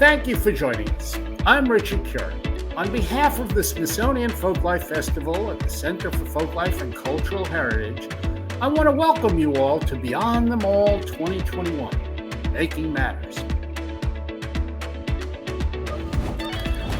Thank you for joining us. I'm Richard Curie. On behalf of the Smithsonian Folklife Festival at the Center for Folklife and Cultural Heritage, I want to welcome you all to Beyond the Mall 2021, Making Matters.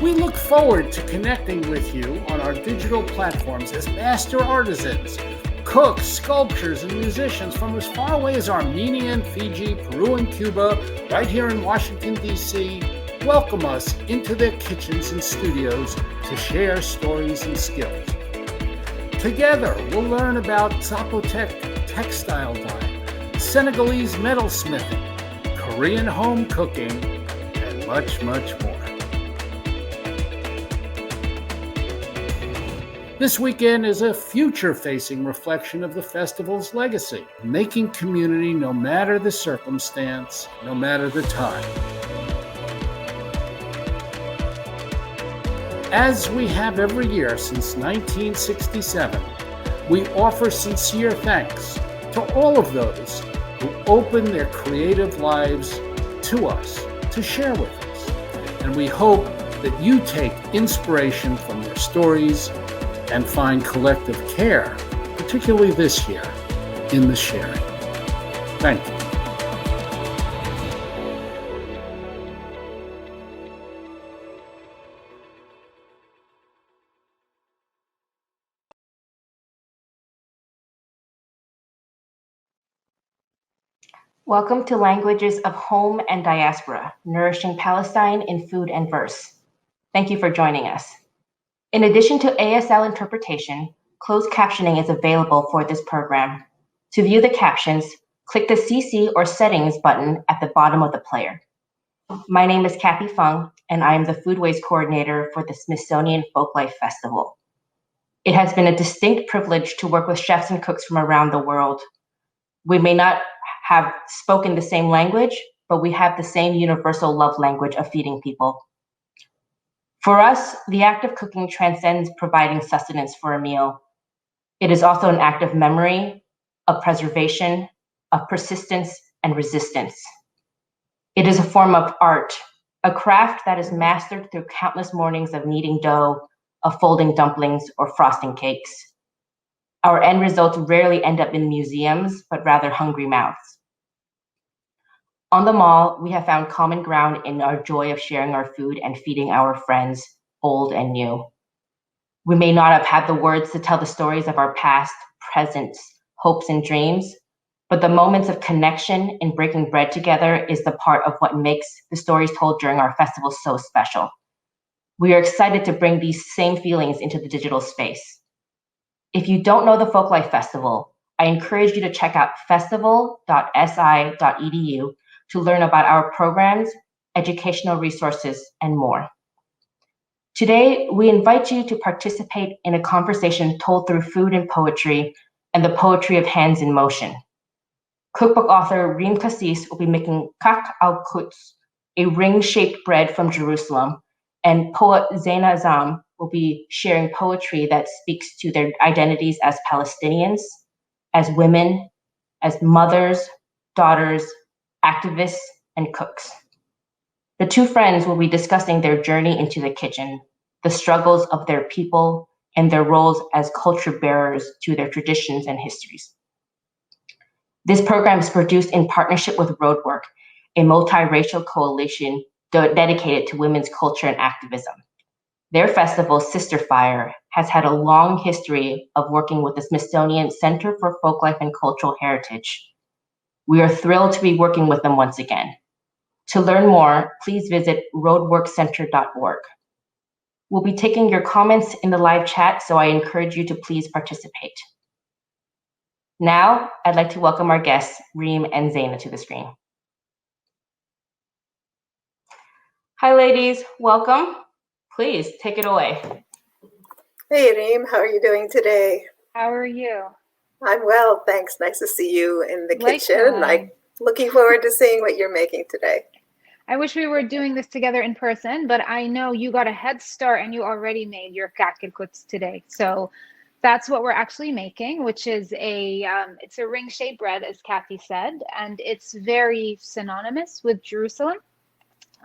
We look forward to connecting with you on our digital platforms as master artisans, cooks, sculptors, and musicians from as far away as Armenia, Fiji, Peru, and Cuba, right here in Washington, D.C., welcome us into their kitchens and studios to share stories and skills. Together, we'll learn about Zapotec textile dyeing, Senegalese metalsmithing, Korean home cooking, and much, much more. This weekend is a future-facing reflection of the festival's legacy, making community no matter the circumstance, no matter the time. As we have every year since 1967, we offer sincere thanks to all of those who open their creative lives to us, to share with us. And we hope that you take inspiration from their stories and find collective care, particularly this year, in the sharing. Thank you. Welcome to Languages of Home and Diaspora, Nourishing Palestine in Food and Verse. Thank you for joining us. In addition to ASL interpretation, closed captioning is available for this program. To view the captions, click the CC or Settings button at the bottom of the player. My name is Kathy Fung, and I am the Foodways Coordinator for the Smithsonian Folklife Festival. It has been a distinct privilege to work with chefs and cooks from around the world. We may not have spoken the same language, but we have the same universal love language of feeding people. For us, the act of cooking transcends providing sustenance for a meal. It is also an act of memory, of preservation, of persistence, and resistance. It is a form of art, a craft that is mastered through countless mornings of kneading dough, of folding dumplings, or frosting cakes. Our end results rarely end up in museums, but rather hungry mouths. On the Mall, we have found common ground in our joy of sharing our food and feeding our friends, old and new. We may not have had the words to tell the stories of our past, presents, hopes, and dreams, but the moments of connection and breaking bread together is the part of what makes the stories told during our festival so special. We are excited to bring these same feelings into the digital space. If you don't know the Folklife Festival, I encourage you to check out festival.si.edu to learn about our programs, educational resources, and more. Today, we invite you to participate in a conversation told through food and poetry and the poetry of hands in motion. Cookbook author Reem Kassis will be making kak al-quds, a ring-shaped bread from Jerusalem, and poet Zaina Azam will be sharing poetry that speaks to their identities as Palestinians, as women, as mothers, daughters, activists, and cooks. The two friends will be discussing their journey into the kitchen, the struggles of their people, and their roles as culture bearers to their traditions and histories. This program is produced in partnership with Roadwork, a multiracial coalition dedicated to women's culture and activism. Their festival, Sister Fire, has had a long history of working with the Smithsonian Center for Folklife and Cultural Heritage. We are thrilled to be working with them once again. To learn more, please visit roadworkcenter.org. We'll be taking your comments in the live chat, so I encourage you to please participate. Now, I'd like to welcome our guests, Reem and Zaina, to the screen. Hi, ladies, welcome. Please take it away. Hey, Reem, how are you doing today? How are you? I'm well, thanks. Nice to see you in the kitchen. I'm looking forward to seeing what you're making today. I wish we were doing this together in person, but I know you got a head start and you already made your kak al-quds today. So that's what we're actually making, which is it's a ring-shaped bread, as Kathy said, and it's very synonymous with Jerusalem.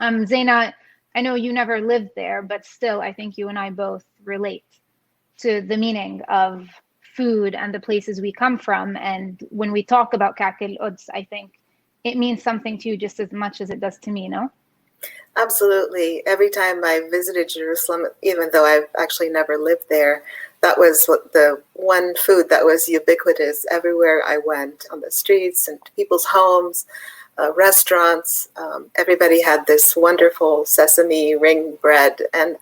Zaina, I know you never lived there, but still, I think you and I both relate to the meaning of food and the places we come from. And when we talk about Ka'k el-Quds, I think it means something to you just as much as it does to me, no? Absolutely. Every time I visited Jerusalem, even though I've actually never lived there, that was the one food that was ubiquitous everywhere I went, on the streets and people's homes, restaurants. Everybody had this wonderful sesame ring bread, and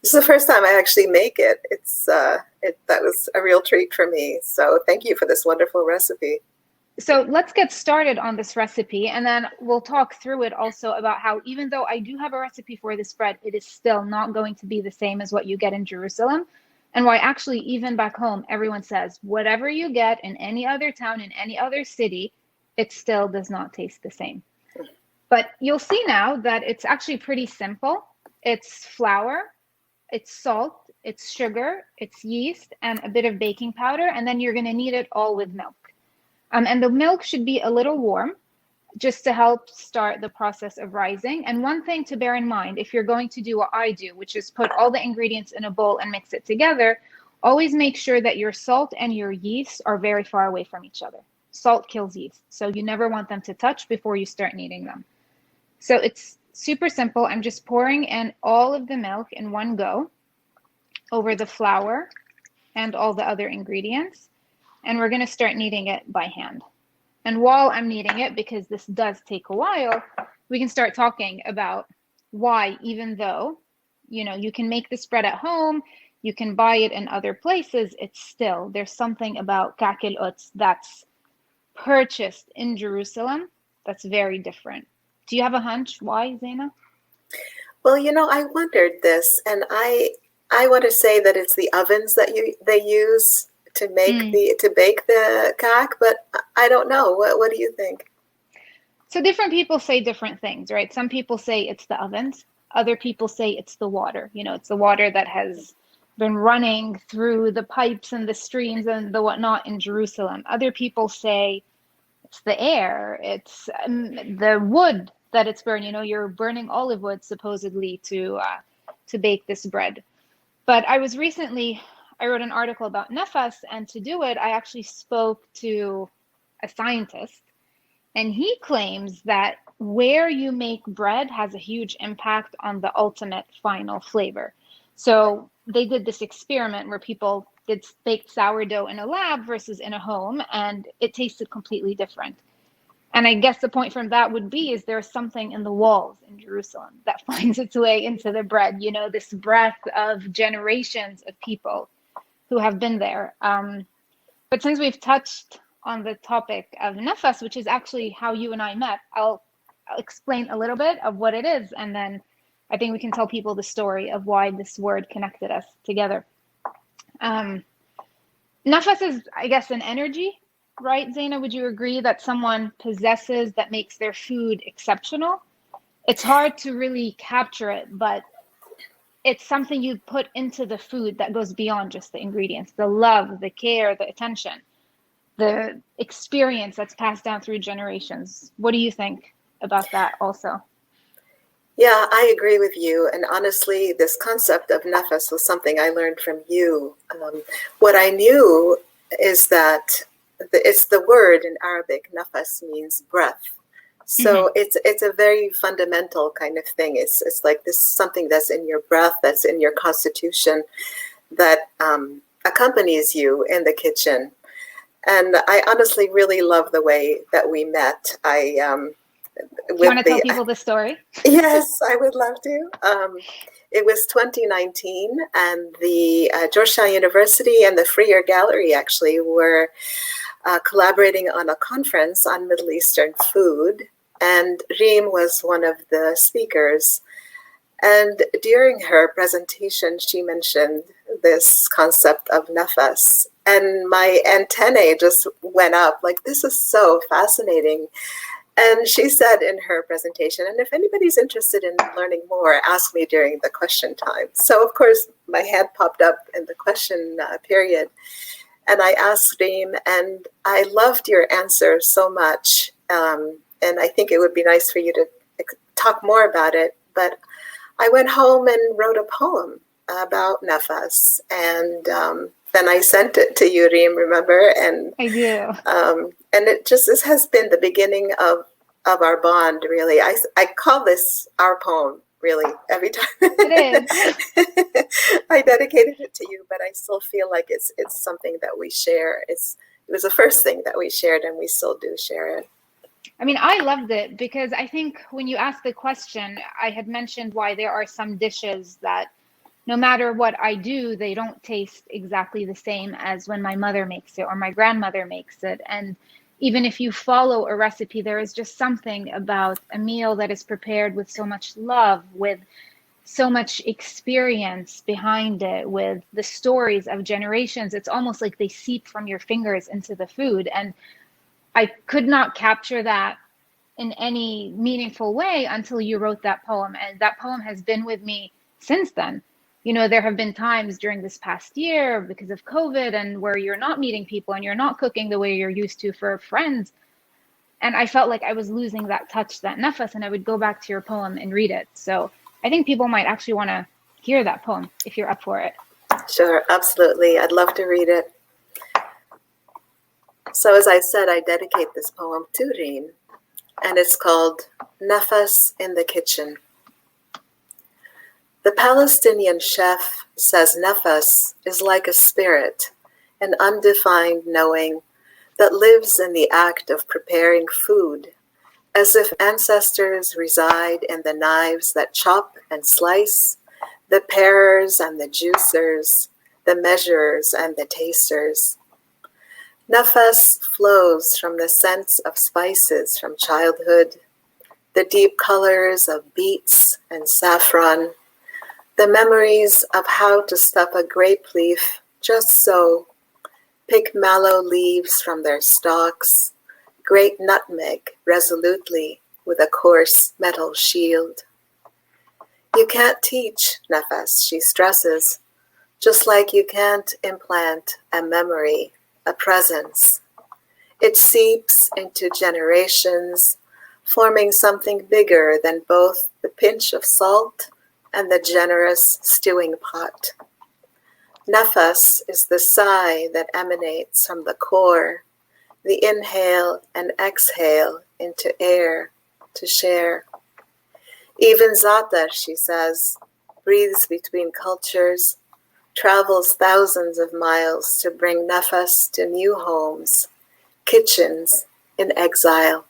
this is the first time I actually make it. That was a real treat for me. So thank you for this wonderful recipe. So let's get started on this recipe, and then we'll talk through it also about how, even though I do have a recipe for this bread, it is still not going to be the same as what you get in Jerusalem. And why actually, even back home, everyone says, whatever you get in any other town, in any other city, it still does not taste the same. But you'll see now that it's actually pretty simple. It's flour, it's salt, it's sugar, it's yeast, and a bit of baking powder. And then you're going to knead it all with milk. And the milk should be a little warm, just to help start the process of rising. And one thing to bear in mind, if you're going to do what I do, which is put all the ingredients in a bowl and mix it together, always make sure that your salt and your yeast are very far away from each other. Salt kills yeast, so you never want them to touch before you start kneading them. So it's super simple. I'm just pouring in all of the milk in one go over the flour and all the other ingredients. And we're going to start kneading it by hand. And while I'm kneading it, because this does take a while, we can start talking about why, even though, you can make this bread at home, you can buy it in other places, there's something about Ka'k el-Quds that's purchased in Jerusalem that's very different. Do you have a hunch why, Zaina? Well, I wondered this, and I want to say that it's the ovens that they use to make to bake the ka'k, but I don't know. What do you think? So different people say different things, right? Some people say it's the ovens. Other people say it's the water. It's the water that has been running through the pipes and the streams and the whatnot in Jerusalem. Other people say it's the air. It's the wood that it's burned. You're burning olive wood supposedly to bake this bread. But I wrote an article about nefas, and to do it, I actually spoke to a scientist, and he claims that where you make bread has a huge impact on the ultimate final flavor. So they did this experiment where people did baked sourdough in a lab versus in a home, and it tasted completely different. And I guess the point from that would be, is there's something in the walls in Jerusalem that finds its way into the bread, this breath of generations of people who have been there. But since we've touched on the topic of nefas, which is actually how you and I met, I'll explain a little bit of what it is, and then I think we can tell people the story of why this word connected us together. Nefas is, I guess, an energy, right, Zaina? Would you agree that someone possesses that makes their food exceptional? It's hard to really capture it, but it's something you put into the food that goes beyond just the ingredients, the love, the care, the attention, the experience that's passed down through generations. What do you think about that also? Yeah, I agree with you. And honestly, this concept of nefas was something I learned from you. What I knew is that it's the word in Arabic, nefas means breath. So it's a very fundamental kind of thing. It's like this something that's in your breath, that's in your constitution, that accompanies you in the kitchen. And I honestly really love the way that we met. Do you want to tell people the story? Yes, I would love to. It was 2019, and the Georgetown University and the Freer Gallery actually were collaborating on a conference on Middle Eastern food. And Reem was one of the speakers. And during her presentation, she mentioned this concept of nefas. And my antennae just went up, like, this is so fascinating. And she said in her presentation, and if anybody's interested in learning more, ask me during the question time. So, of course, my hand popped up in the question period. And I asked Reem, and I loved your answer so much. And I think it would be nice for you to talk more about it, but I went home and wrote a poem about nafas, and then I sent it to you, Reem, remember? And I do. And this has been the beginning of our bond, really. I call this our poem, really, every time. It is. I dedicated it to you, but I still feel like it's something that we share. It was the first thing that we shared, and we still do share it. I mean, I loved it because I think when you asked the question, I had mentioned why there are some dishes that no matter what I do, they don't taste exactly the same as when my mother makes it or my grandmother makes it. And even if you follow a recipe, there is just something about a meal that is prepared with so much love, with so much experience behind it, with the stories of generations. It's almost like they seep from your fingers into the food. And I could not capture that in any meaningful way until you wrote that poem. And that poem has been with me since then. You know, there have been times during this past year because of COVID and where you're not meeting people and you're not cooking the way you're used to for friends. And I felt like I was losing that touch, that nafas, and I would go back to your poem and read it. So I think people might actually want to hear that poem if you're up for it. Sure, absolutely. I'd love to read it. So as I said, I dedicate this poem to Reem, and it's called Nafas in the Kitchen. The Palestinian chef says nafas is like a spirit, an undefined knowing that lives in the act of preparing food, as if ancestors reside in the knives that chop and slice, the parers and the juicers, the measurers and the tasters. Nafas flows from the scents of spices from childhood, the deep colors of beets and saffron, the memories of how to stuff a grape leaf just so, pick mallow leaves from their stalks, grate nutmeg resolutely with a coarse metal shield. You can't teach nafas, she stresses, just like you can't implant a memory, a presence. It seeps into generations, forming something bigger than both the pinch of salt and the generous stewing pot. Nafas is the sigh that emanates from the core, the inhale and exhale into air to share. Even Zaatar, she says, breathes between cultures, travels thousands of miles to bring nafas to new homes, kitchens in exile.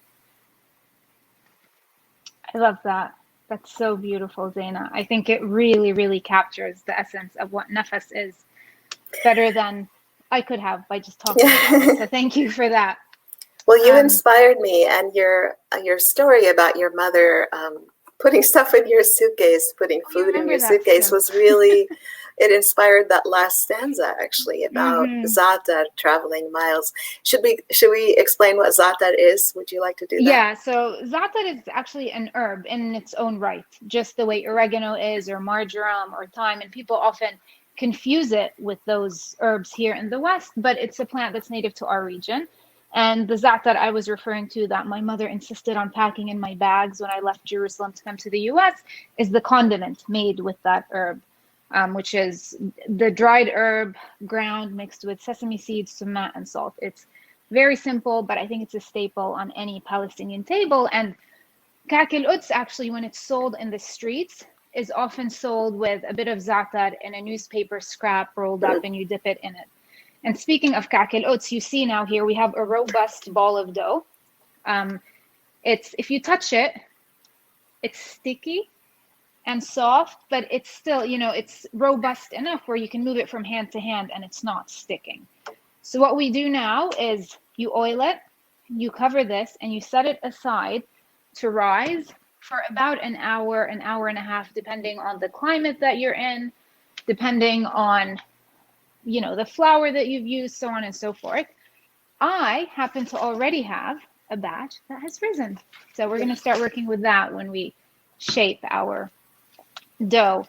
I love that. That's so beautiful, Zaina. I think it really, really captures the essence of what nafas is better than I could have by just talking about it. So thank you for that. Well, you inspired me, and your story about your mother putting stuff in your suitcase, putting food in your suitcase was really, it inspired that last stanza actually about Zaatar traveling miles. Should we explain what Zaatar is? Would you like to do that? Yeah, so Zaatar is actually an herb in its own right, just the way oregano is, or marjoram, or thyme, and people often confuse it with those herbs here in the West, but it's a plant that's native to our region. And the zaatar I was referring to that my mother insisted on packing in my bags when I left Jerusalem to come to the US is the condiment made with that herb, which is the dried herb ground mixed with sesame seeds, sumac, and salt. It's very simple, but I think it's a staple on any Palestinian table. And ka'k el-Quds, actually, when it's sold in the streets, is often sold with a bit of zaatar in a newspaper scrap rolled up, and you dip it in it. And speaking of ka'k el-Quds, you see now here we have a robust ball of dough. If you touch it, it's sticky and soft, but it's still, it's robust enough where you can move it from hand to hand and it's not sticking. So what we do now is you oil it, you cover this, and you set it aside to rise for about an hour and a half, depending on the climate that you're in, depending on the flour that you've used, so on and so forth. I happen to already have a batch that has risen. So we're going to start working with that when we shape our dough.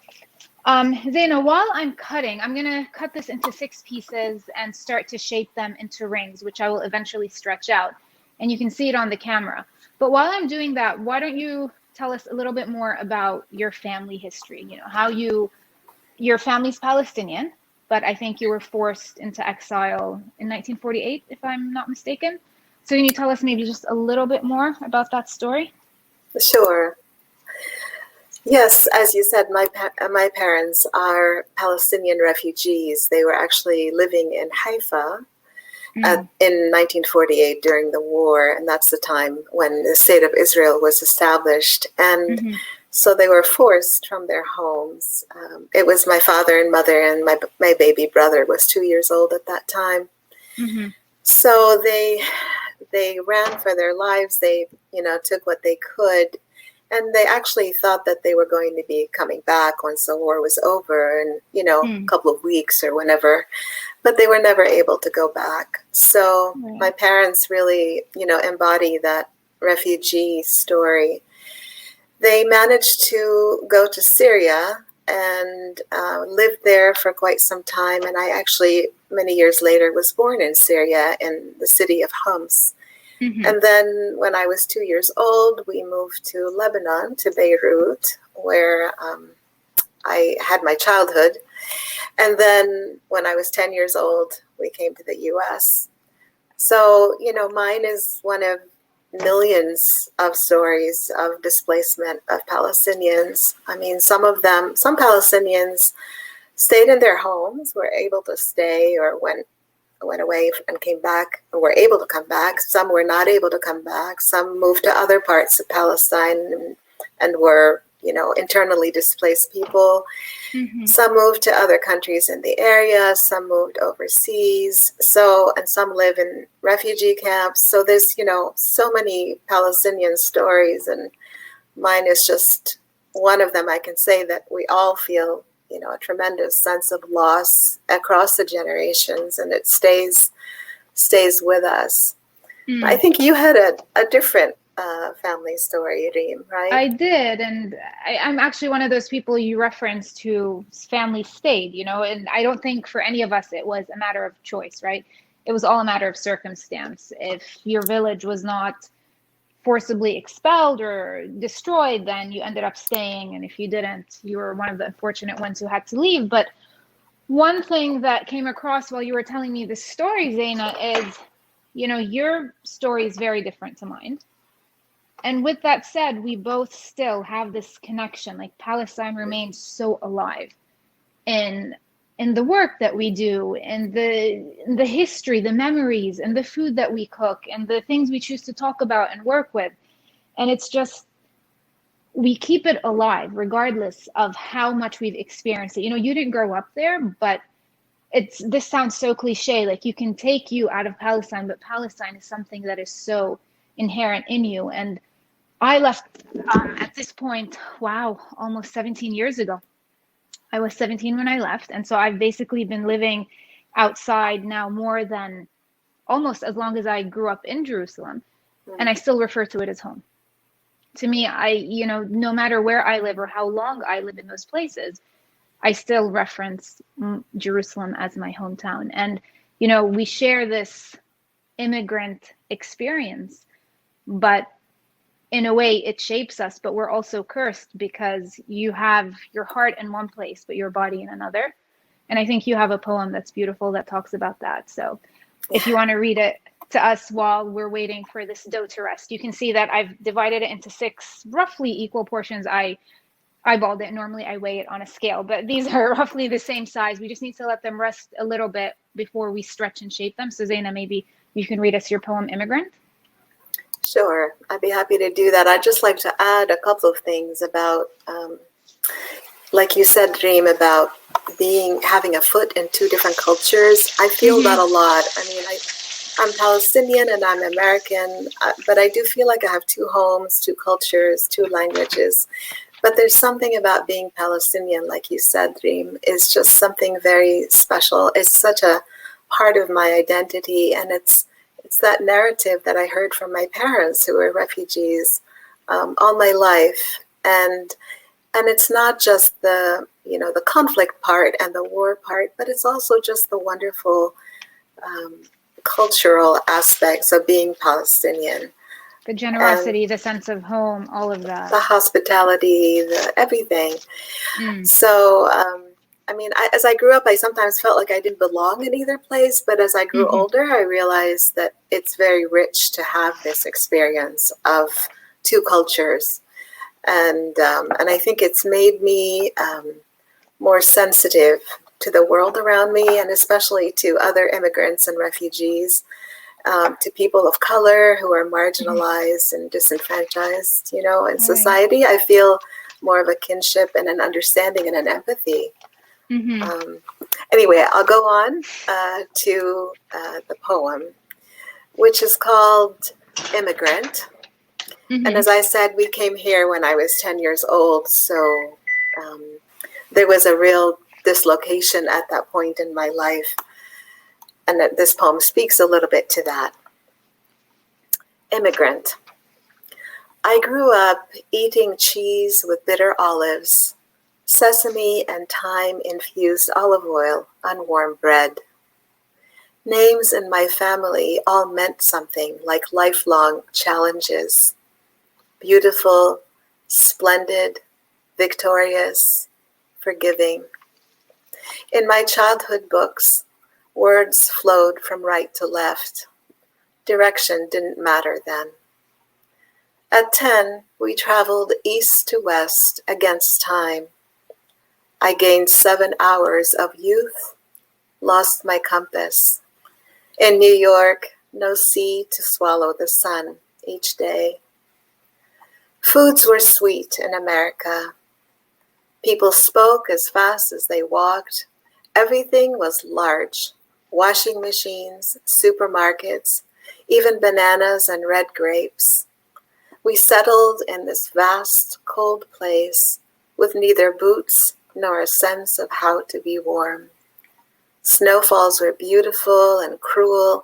Zaina, while I'm cutting, I'm going to cut this into 6 pieces and start to shape them into rings, which I will eventually stretch out. And you can see it on the camera. But while I'm doing that, why don't you tell us a little bit more about your family history, how your family's Palestinian, but I think you were forced into exile in 1948, if I'm not mistaken. So can you tell us maybe just a little bit more about that story? Sure. Yes, as you said, my parents are Palestinian refugees. They were actually living in Haifa in 1948 during the war, and that's the time when the state of Israel was established. And so they were forced from their homes. It was my father and mother, and my baby brother was 2 years old at that time. So they ran for their lives. They, took what they could. And they actually thought that they were going to be coming back once the war was over and, a couple of weeks or whenever, but they were never able to go back. So my parents really, embody that refugee story. They managed to go to Syria and lived there for quite some time. And I actually, many years later, was born in Syria in the city of Homs. And then when I was 2 years old, we moved to Lebanon, to Beirut, where I had my childhood. And then when I was 10 years old, we came to the U.S. So, mine is one of millions of stories of displacement of Palestinians. I mean, some Palestinians stayed in their homes, were able to stay, or went away and came back, or were able to come back. Some were not able to come back. Some moved to other parts of Palestine and were, internally displaced people. Some moved to other countries in the area. Some moved overseas. And some live in refugee camps. So there's, so many Palestinian stories, and mine is just one of them. I can say that we all feel a tremendous sense of loss across the generations, and it stays with us. I think you had a different family story, Reem, right? I did, and I'm actually one of those people you referenced whose family stayed, and I don't think for any of us it was a matter of choice, right? It was all a matter of circumstance. If your village was not forcibly expelled or destroyed, then you ended up staying. And if you didn't, you were one of the unfortunate ones who had to leave. But one thing that came across while you were telling me this story, Zaina, is, your story is very different to mine. And with that said, we both still have this connection. Like, Palestine remains so alive in the work that we do, and the history, the memories, and the food that we cook, and the things we choose to talk about and work with. And it's just, we keep it alive regardless of how much we've experienced it. You didn't grow up there, but this sounds so cliche, like you can take you out of Palestine, but Palestine is something that is so inherent in you. And I left at this point, almost 17 years ago. I was 17 when I left. And so I've basically been living outside now more than almost as long as I grew up in Jerusalem. And I still refer to it as home. To me, no matter where I live or how long I live in those places, I still reference Jerusalem as my hometown. And, we share this immigrant experience, but in a way it shapes us, but we're also cursed because you have your heart in one place, but your body in another. And I think you have a poem that's beautiful that talks about that. So if you want to read it to us while we're waiting for this dough to rest, you can see that I've divided it into 6 roughly equal portions. I eyeballed it. Normally I weigh it on a scale, but these are roughly the same size. We just need to let them rest a little bit before we stretch and shape them. So Zaina, maybe you can read us your poem, Immigrant. Sure, I'd be happy to do that. I'd just like to add a couple of things about, like you said, Reem, about having a foot in 2 different cultures. I feel that a lot. I mean, I'm Palestinian and I'm American, but I do feel like I have 2 homes, 2 cultures, 2 languages. But there's something about being Palestinian, like you said, Reem, is just something very special. It's such a part of my identity, and it's that narrative that I heard from my parents, who were refugees all my life. And it's not just the conflict part and the war part, but it's also just the wonderful cultural aspects of being Palestinian. The generosity, the sense of home, all of that. The hospitality, the everything. Mm. So, I mean, as I grew up, I sometimes felt like I didn't belong in either place. But as I grew older, I realized that it's very rich to have this experience of two cultures. And I think it's made me more sensitive to the world around me, and especially to other immigrants and refugees, to people of color who are marginalized and disenfranchised, you know, in society. I feel more of a kinship and an understanding and an empathy. Anyway, I'll go on to the poem, which is called Immigrant. And as I said, we came here when I was 10 years old, so there was a real dislocation at that point in my life. And that this poem speaks a little bit to that. Immigrant. I grew up eating cheese with bitter olives, sesame and thyme-infused olive oil on warm bread. Names in my family all meant something, like lifelong challenges. Beautiful, splendid, victorious, forgiving. In my childhood books, words flowed from right to left. Direction didn't matter then. At 10, we traveled east to west against time. I gained 7 hours of youth, lost my compass. In New York, no sea to swallow the sun each day. Foods were sweet in America. People spoke as fast as they walked. Everything was large. Washing machines, supermarkets, even bananas and red grapes. We settled in this vast, cold place with neither boots nor a sense of how to be warm. Snowfalls were beautiful and cruel.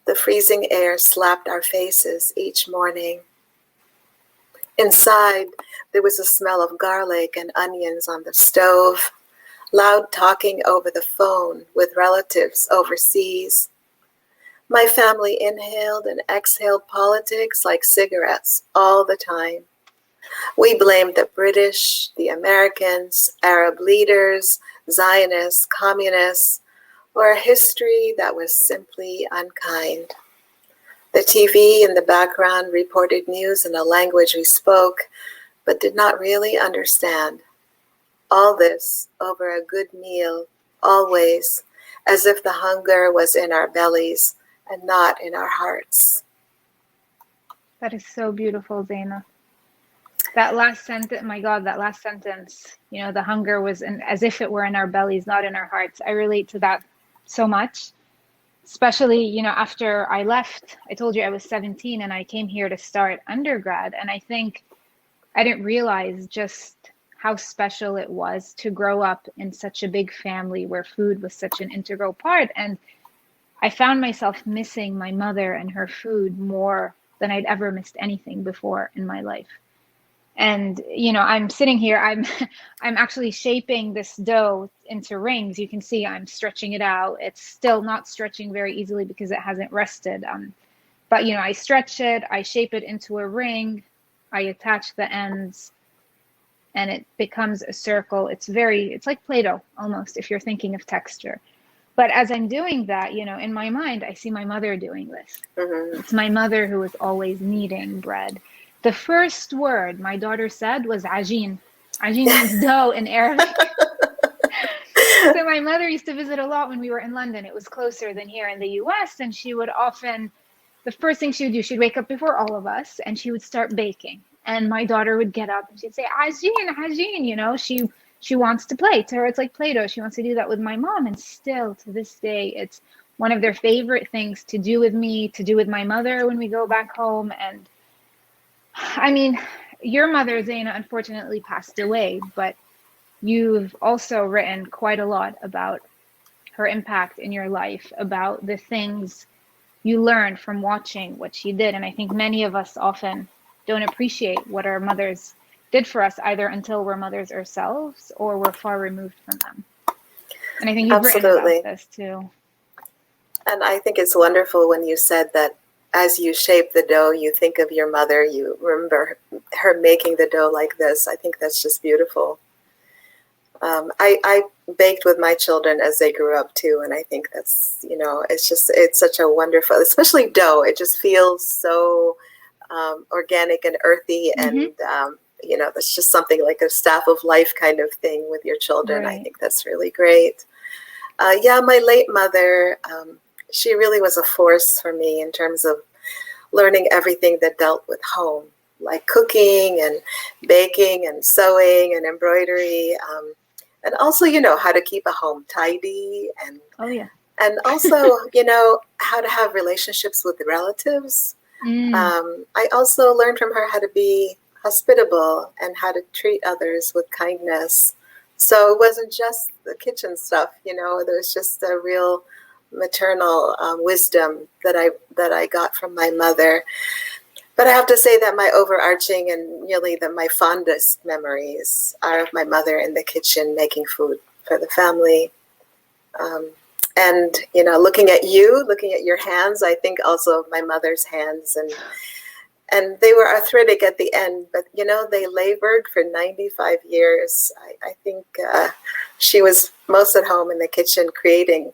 The freezing air slapped our faces each morning. Inside, there was a smell of garlic and onions on the stove, loud talking over the phone with relatives overseas. My family inhaled and exhaled politics like cigarettes all the time. We blamed the British, the Americans, Arab leaders, Zionists, communists, or a history that was simply unkind. The TV in the background reported news in a language we spoke, but did not really understand. All this over a good meal, always, as if the hunger was in our bellies and not in our hearts. That is so beautiful, Zaina. That last sentence, my God, that last sentence, you know, the hunger was as if it were in our bellies, not in our hearts. I relate to that so much, especially, you know, after I left. I told you I was 17 and I came here to start undergrad. And I think I didn't realize just how special it was to grow up in such a big family where food was such an integral part. And I found myself missing my mother and her food more than I'd ever missed anything before in my life. And, you know, I'm sitting here, I'm actually shaping this dough into rings. You can see I'm stretching it out. It's still not stretching very easily because it hasn't rested. But, you know, I stretch it, I shape it into a ring, I attach the ends, and it becomes a circle. It's like Play-Doh almost, if you're thinking of texture. But as I'm doing that, you know, in my mind, I see my mother doing this. It's my mother who was always kneading bread. The first word my daughter said was ajin. Ajin means dough in Arabic. So my mother used to visit a lot when we were in London. It was closer than here in the US. And she would often, the first thing she would do, she'd wake up before all of us and she would start baking. And my daughter would get up and she'd say, ajin, you know, she wants to play. To her, it's like Play-Doh. She wants to do that with my mom. And still to this day, it's one of their favorite things to do with me, to do with my mother when we go back home. And I mean, your mother, Zaina, unfortunately passed away, but you've also written quite a lot about her impact in your life, about the things you learned from watching what she did. And I think many of us often don't appreciate what our mothers did for us, either until we're mothers ourselves or we're far removed from them. And I think you've written about this too. And I think it's wonderful when you said that as you shape the dough, you think of your mother, you remember her making the dough like this. I think that's just beautiful. I baked with my children as they grew up too, and I think that's, it's such a wonderful, especially dough. It just feels so organic and earthy, and that's just something like a staff of life kind of thing with your children. Right. I think that's really great. My late mother, she really was a force for me in terms of learning everything that dealt with home, like cooking and baking and sewing and embroidery. And also, how to keep a home tidy, and and also, how to have relationships with relatives. I also learned from her how to be hospitable and how to treat others with kindness. So it wasn't just the kitchen stuff, there was just a real maternal wisdom that I got from my mother. But I have to say that my overarching and really my fondest memories are of my mother in the kitchen making food for the family. And, looking at your hands, I think also of my mother's hands, and they were arthritic at the end, but, they labored for 95 years. I think she was most at home in the kitchen creating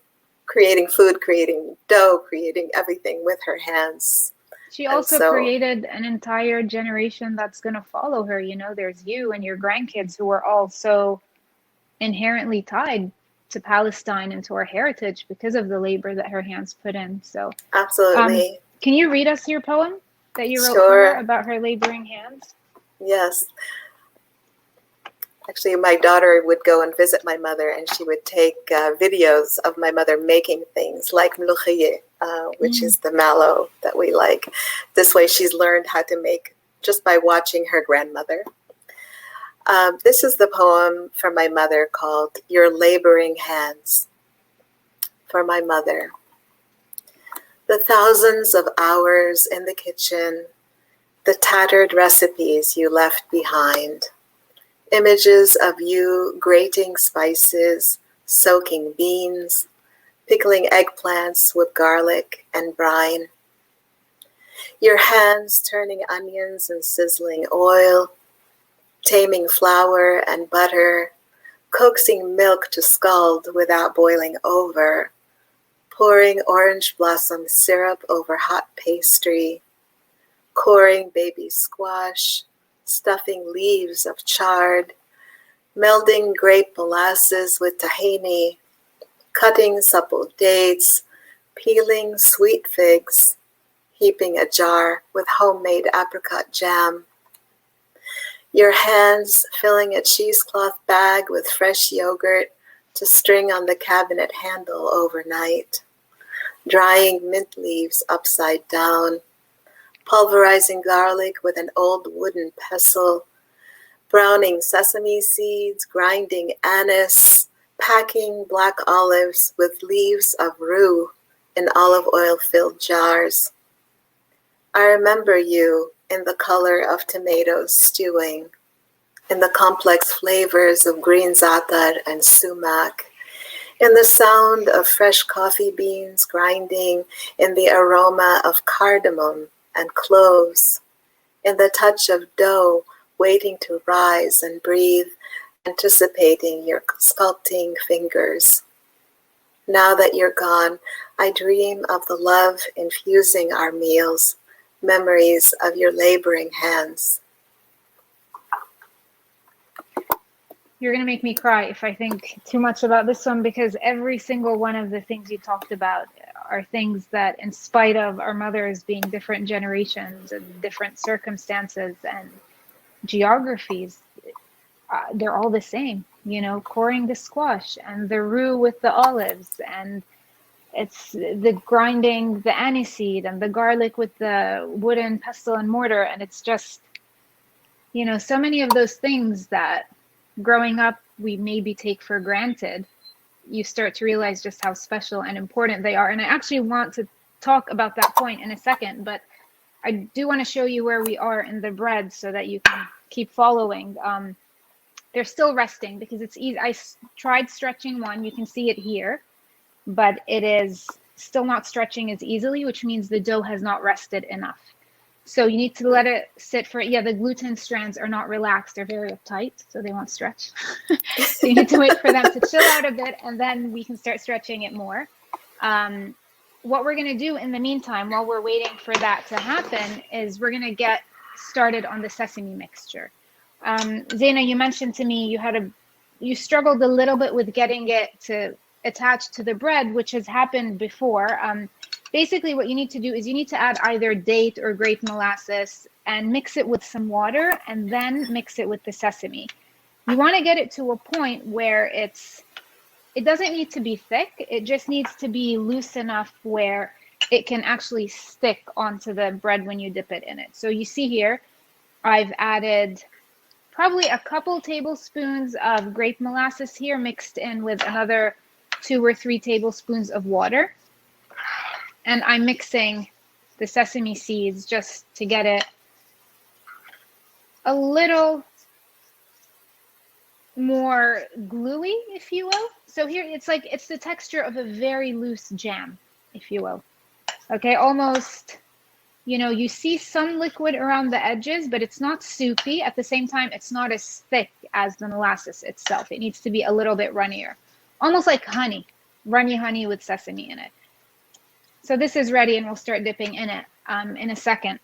food, creating dough, creating everything with her hands. She also created an entire generation that's going to follow her. There's you and your grandkids who are all so inherently tied to Palestine and to our heritage because of the labor that her hands put in. So absolutely. Can you read us your poem that you wrote for her about her laboring hands? Yes. Actually, my daughter would go and visit my mother, and she would take videos of my mother making things like mloukhiyeh, which is the mallow that we like. This way she's learned how to make just by watching her grandmother. This is the poem for my mother called Your Laboring Hands. For my mother. The thousands of hours in the kitchen, the tattered recipes you left behind, images of you grating spices, soaking beans, pickling eggplants with garlic and brine. Your hands turning onions and sizzling oil, taming flour and butter, coaxing milk to scald without boiling over, pouring orange blossom syrup over hot pastry, coring baby squash, stuffing leaves of chard, melding grape molasses with tahini, cutting supple dates, peeling sweet figs, heaping a jar with homemade apricot jam. Your hands filling a cheesecloth bag with fresh yogurt to string on the cabinet handle overnight, drying mint leaves upside down, pulverizing garlic with an old wooden pestle, browning sesame seeds, grinding anise, packing black olives with leaves of rue in olive oil-filled jars. I remember you in the color of tomatoes stewing, in the complex flavors of green za'atar and sumac, in the sound of fresh coffee beans grinding, in the aroma of cardamom and cloves, in the touch of dough waiting to rise and breathe, anticipating your sculpting fingers. Now that you're gone, I dream of the love infusing our meals, memories of your laboring hands. You're going to make me cry if I think too much about this one, because every single one of the things you talked about are things that, in spite of our mothers being different generations and different circumstances and geographies, they're all the same, coring the squash and the roux with the olives, and it's the grinding the aniseed and the garlic with the wooden pestle and mortar. And it's just, so many of those things that growing up we maybe take for granted, you start to realize just how special and important they are. And I actually want to talk about that point in a second, but I do want to show you where we are in the bread so that you can keep following. They're still resting because it's easy. I tried stretching one, you can see it here, but it is still not stretching as easily, which means the dough has not rested enough. So you need to let it sit for, the gluten strands are not relaxed. They're very uptight, so they won't stretch. So you need to wait for them to chill out a bit, and then we can start stretching it more. What we're going to do in the meantime, while we're waiting for that to happen, is we're going to get started on the sesame mixture. Zaina, you mentioned to me you struggled a little bit with getting it to attach to the bread, which has happened before. Basically, what you need to do is you need to add either date or grape molasses and mix it with some water, and then mix it with the sesame. You want to get it to a point where it doesn't need to be thick. It just needs to be loose enough where it can actually stick onto the bread when you dip it in it. So you see here, I've added probably a couple tablespoons of grape molasses here, mixed in with another 2 or 3 tablespoons of water. And I'm mixing the sesame seeds just to get it a little more gluey, if you will. So here it's the texture of a very loose jam, if you will. Okay, almost, you see some liquid around the edges, but it's not soupy. At the same time, it's not as thick as the molasses itself. It needs to be a little bit runnier, almost like honey, runny honey with sesame in it. So this is ready, and we'll start dipping in it in a second.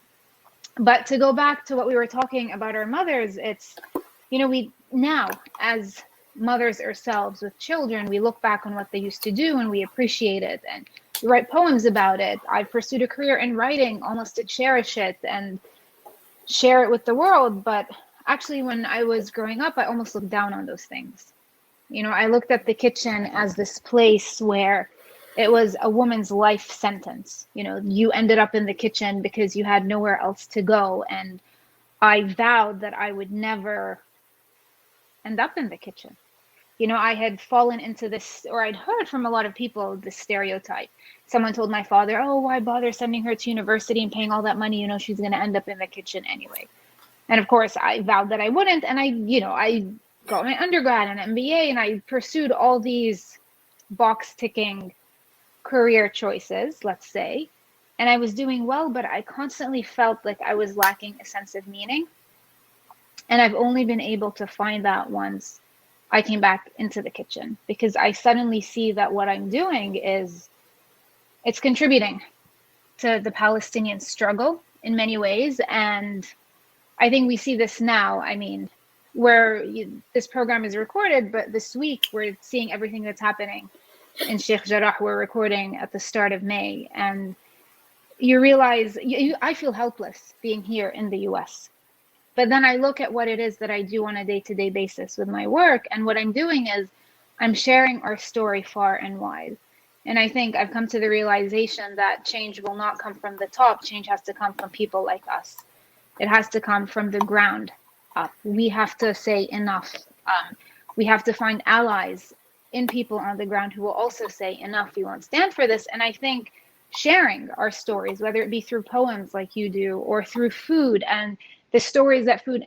But to go back to what we were talking about our mothers, it's, we now, as mothers ourselves with children, we look back on what they used to do and we appreciate it. And we write poems about it. I've pursued a career in writing almost to cherish it and share it with the world. But actually, when I was growing up, I almost looked down on those things. I looked at the kitchen as this place where it was a woman's life sentence. You ended up in the kitchen because you had nowhere else to go. And I vowed that I would never end up in the kitchen. I had fallen into this, or I'd heard from a lot of people, this stereotype. Someone told my father, oh, why bother sending her to university and paying all that money? She's going to end up in the kitchen anyway. And of course, I vowed that I wouldn't. And I got my undergrad and MBA, and I pursued all these box ticking career choices, let's say, and I was doing well, but I constantly felt like I was lacking a sense of meaning. And I've only been able to find that once I came back into the kitchen, because I suddenly see that what I'm doing it's contributing to the Palestinian struggle in many ways. And I think we see this now. I mean, this program is recorded, but this week we're seeing everything that's happening in Sheikh Jarrah. We're recording at the start of May, and you realize I feel helpless being here in the US. But then I look at what it is that I do on a day-to-day basis with my work, and what I'm doing is I'm sharing our story far and wide. And I think I've come to the realization that change will not come from the top. Change has to come from people like us. It has to come from the ground up. We have to say enough. We have to find allies in people on the ground who will also say enough, we won't stand for this. And I think sharing our stories, whether it be through poems like you do, or through food and the stories that food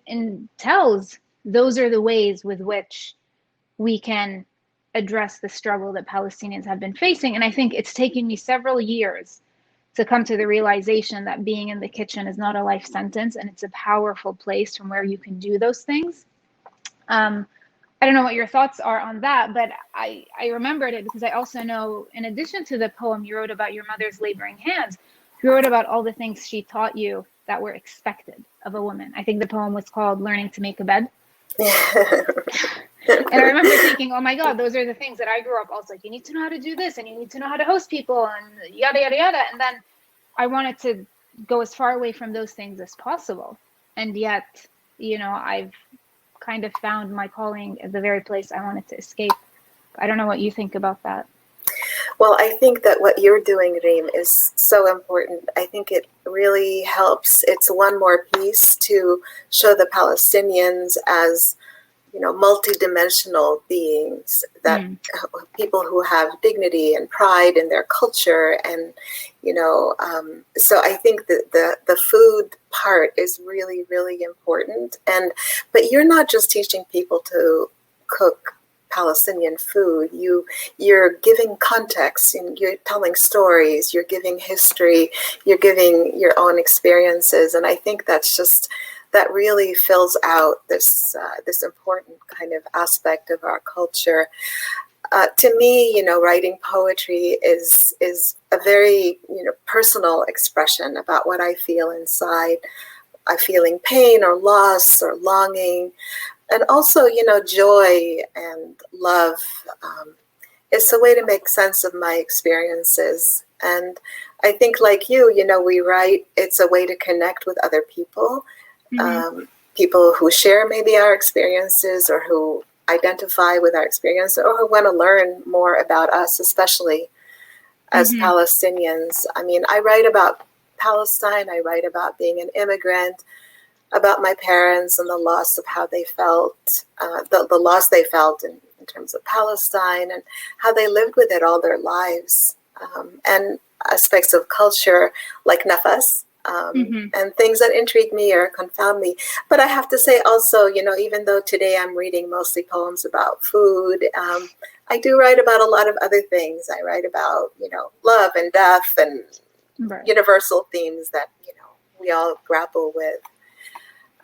tells, those are the ways with which we can address the struggle that Palestinians have been facing. And I think it's taken me several years to come to the realization that being in the kitchen is not a life sentence, and it's a powerful place from where you can do those things. I don't know what your thoughts are on that, but I remembered it because I also know, in addition to the poem you wrote about your mother's laboring hands, you wrote about all the things she taught you that were expected of a woman. I think the poem was called Learning to Make a Bed. And I remember thinking, oh my God, those are the things that I grew up also like, you need to know how to do this, and you need to know how to host people, and yada, yada, yada. And then I wanted to go as far away from those things as possible. And yet, I've kind of found my calling at the very place I wanted to escape. I don't know what you think about that. Well, I think that what you're doing, Reem, is so important. I think it really helps. It's one more piece to show the Palestinians as, multidimensional beings, that people who have dignity and pride in their culture. And, so I think that the food part is really, really important. But you're not just teaching people to cook Palestinian food. You're giving context, and you're telling stories, you're giving history, you're giving your own experiences, and I think that really fills out this important kind of aspect of our culture. To me, writing poetry is a very personal expression about what I feel inside. I'm feeling pain or loss or longing, and also joy and love. It's a way to make sense of my experiences, and I think, like you, we write. It's a way to connect with other people, people who share maybe our experiences, or who identify with our experience, or who want to learn more about us, especially as Palestinians. I mean, I write about Palestine, I write about being an immigrant, about my parents and the loss of how they felt, the loss they felt in terms of Palestine, and how they lived with it all their lives, and aspects of culture like nafas, and things that intrigue me or confound me. But I have to say also, even though today I'm reading mostly poems about food, I do write about a lot of other things. I write about, love and death and universal themes that, we all grapple with.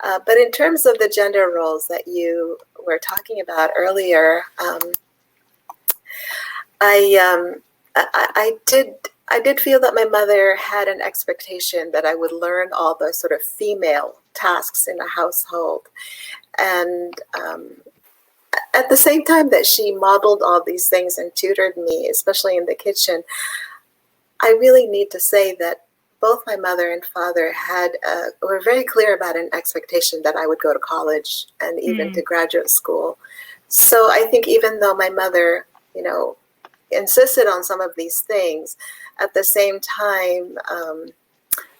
But in terms of the gender roles that you were talking about earlier, I did feel that my mother had an expectation that I would learn all the sort of female tasks in a household. And at the same time that she modeled all these things and tutored me, especially in the kitchen, I really need to say that both my mother and father were very clear about an expectation that I would go to college and even to graduate school. So I think even though my mother, insisted on some of these things, at the same time,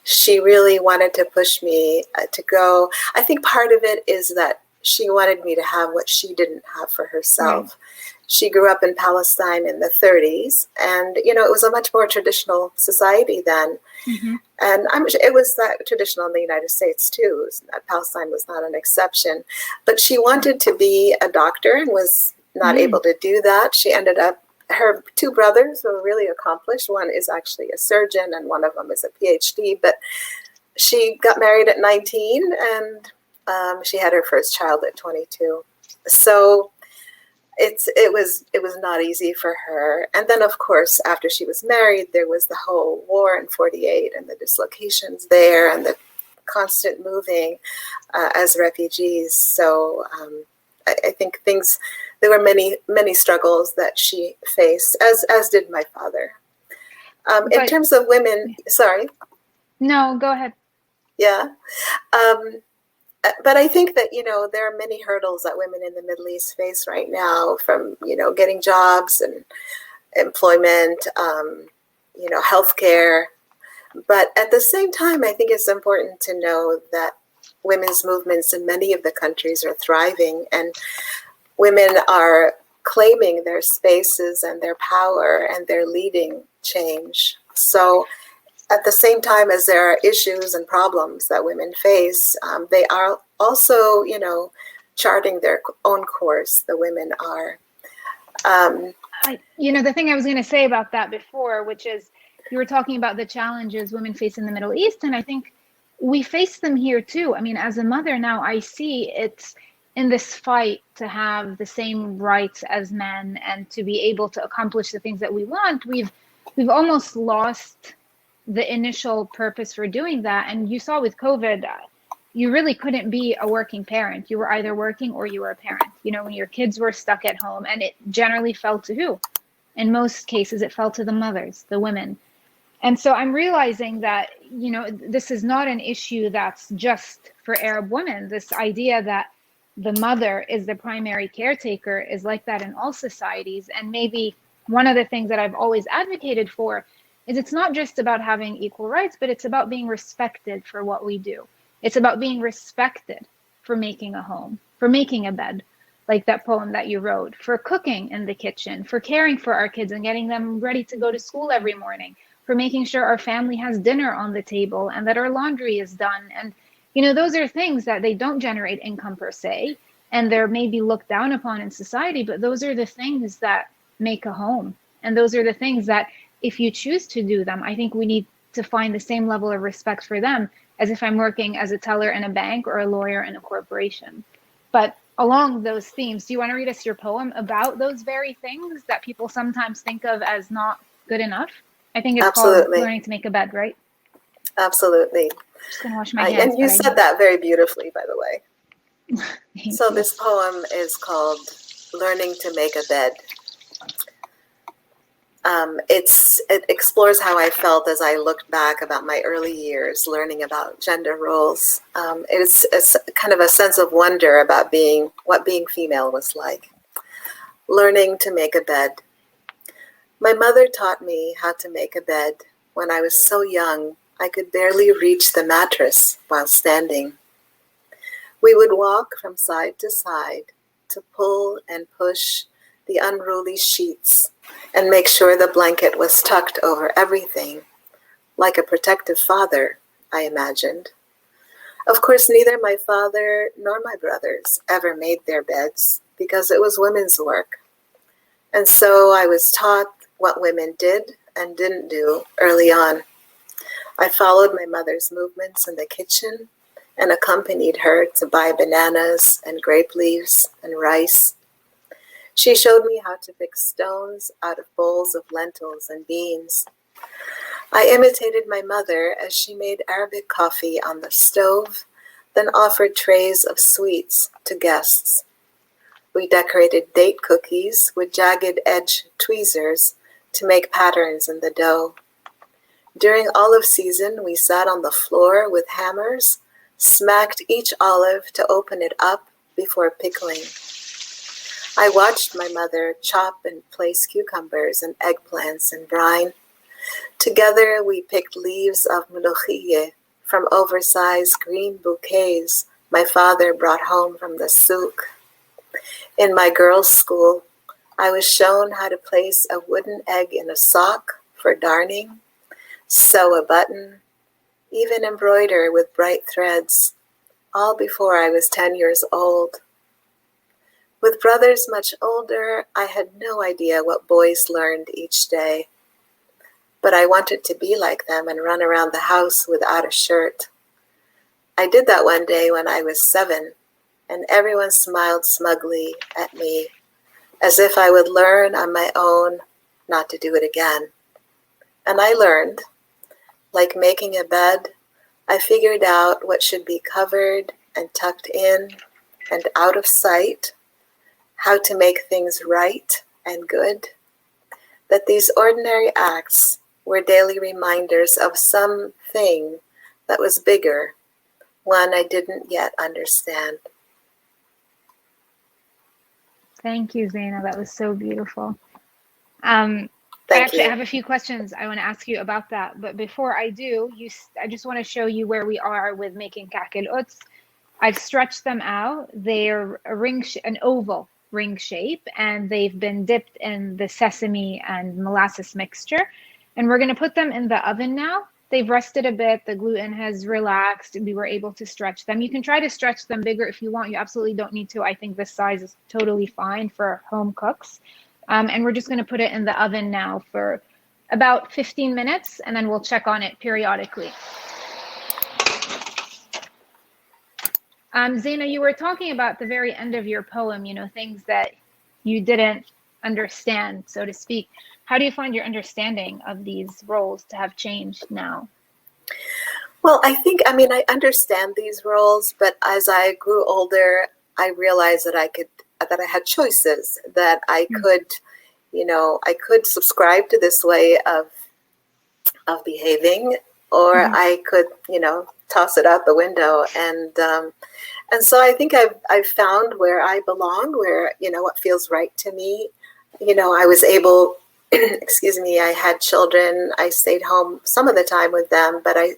she really wanted to push me to go. I think part of it is that she wanted me to have what she didn't have for herself. She grew up in Palestine in the 30s, and it was a much more traditional society then. And I'm sure it was that traditional in the United States too. Palestine was not an exception. But she wanted to be a doctor and was not able to do that. She ended up, her two brothers were really accomplished. One is actually a surgeon, and one of them is a PhD. But she got married at 19, and she had her first child at 22. So it was not easy for her. And then, of course, after she was married, there was the whole war in 48 and the dislocations there and the constant moving as refugees. So I think there were many struggles that she faced, as did my father. In terms of women, sorry. No, go ahead. Yeah. But I think that, there are many hurdles that women in the Middle East face right now, from, getting jobs and employment, healthcare. But at the same time, I think it's important to know that women's movements in many of the countries are thriving, and women are claiming their spaces and their power, and they're leading change. So at the same time as there are issues and problems that women face, they are also, charting their own course. The women are. The thing I was going to say about that before, which is you were talking about the challenges women face in the Middle East, and I think we face them here too. I mean, as a mother now, I see it's in this fight to have the same rights as men and to be able to accomplish the things that we want. We've almost lost the initial purpose for doing that. And you saw with COVID, you really couldn't be a working parent. You were either working or you were a parent, when your kids were stuck at home, and it generally fell to who? In most cases, it fell to the mothers, the women. And so I'm realizing that, this is not an issue that's just for Arab women. This idea that the mother is the primary caretaker is like that in all societies. And maybe one of the things that I've always advocated for is it's not just about having equal rights, but it's about being respected for what we do. It's about being respected for making a home, for making a bed, like that poem that you wrote, for cooking in the kitchen, for caring for our kids and getting them ready to go to school every morning, for making sure our family has dinner on the table and that our laundry is done. And, those are things that they don't generate income per se. and they're maybe looked down upon in society, but those are the things that make a home. And those are the things that, if you choose to do them, I think we need to find the same level of respect for them as if I'm working as a teller in a bank or a lawyer in a corporation. But along those themes, do you want to read us your poem about those very things that people sometimes think of as not good enough? I think it's called Learning to Make a Bed, right? Absolutely. I'm just going to wash my hands. And you said that very beautifully, by the way. So you. this poem is called Learning to Make a Bed. It explores how I felt as I looked back about my early years learning about gender roles. It's kind of a sense of wonder about what being female was like. Learning to make a bed. My mother taught me how to make a bed when I was so young I could barely reach the mattress while standing. We would walk from side to side to pull and push the unruly sheets and make sure the blanket was tucked over everything, like a protective father, I imagined. Of course, neither my father nor my brothers ever made their beds because it was women's work. And so I was taught what women did and didn't do early on. I followed my mother's movements in the kitchen and accompanied her to buy bananas and grape leaves and rice. She showed me how to pick stones out of bowls of lentils and beans. I imitated my mother as she made Arabic coffee on the stove, then offered trays of sweets to guests. We decorated date cookies with jagged edge tweezers to make patterns in the dough. During olive season, we sat on the floor with hammers, smacked each olive to open it up before pickling. I watched my mother chop and place cucumbers and eggplants in brine. Together, we picked leaves of molokhiyeh from oversized green bouquets my father brought home from the souk. In my girls' school, I was shown how to place a wooden egg in a sock for darning, sew a button, even embroider with bright threads, all before I was 10 years old. With brothers much older, I had no idea what boys learned each day. But I wanted to be like them and run around the house without a shirt. I did that one day when I was 7, and everyone smiled smugly at me, as if I would learn on my own not to do it again. And I learned. Like making a bed, I figured out what should be covered and tucked in and out of sight, how to make things right and good, that these ordinary acts were daily reminders of something that was bigger, one I didn't yet understand. Thank you, Zaina. That was so beautiful. Thank you. I have a few questions I want to ask you about that. But before I do, I just want to show you where we are with making ka'k el-Quds. I've stretched them out. They're an oval ring shape, and they've been dipped in the sesame and molasses mixture. And we're going to put them in the oven now. They've rested a bit. The gluten has relaxed. We were able to stretch them. You can try to stretch them bigger if you want. You absolutely don't need to. I think this size is totally fine for home cooks. And we're just going to put it in the oven now for about 15 minutes, and then we'll check on it periodically. Zaina, you were talking about the very end of your poem, things that you didn't understand, so to speak. How do you find your understanding of these roles to have changed now? Well, I understand these roles, but as I grew older, I realized that I had choices, that I could, I could subscribe to this way of behaving, or I could, toss it out the window. And so I think I've found where I belong, where, what feels right to me. I was able, I had children. I stayed home some of the time with them, but I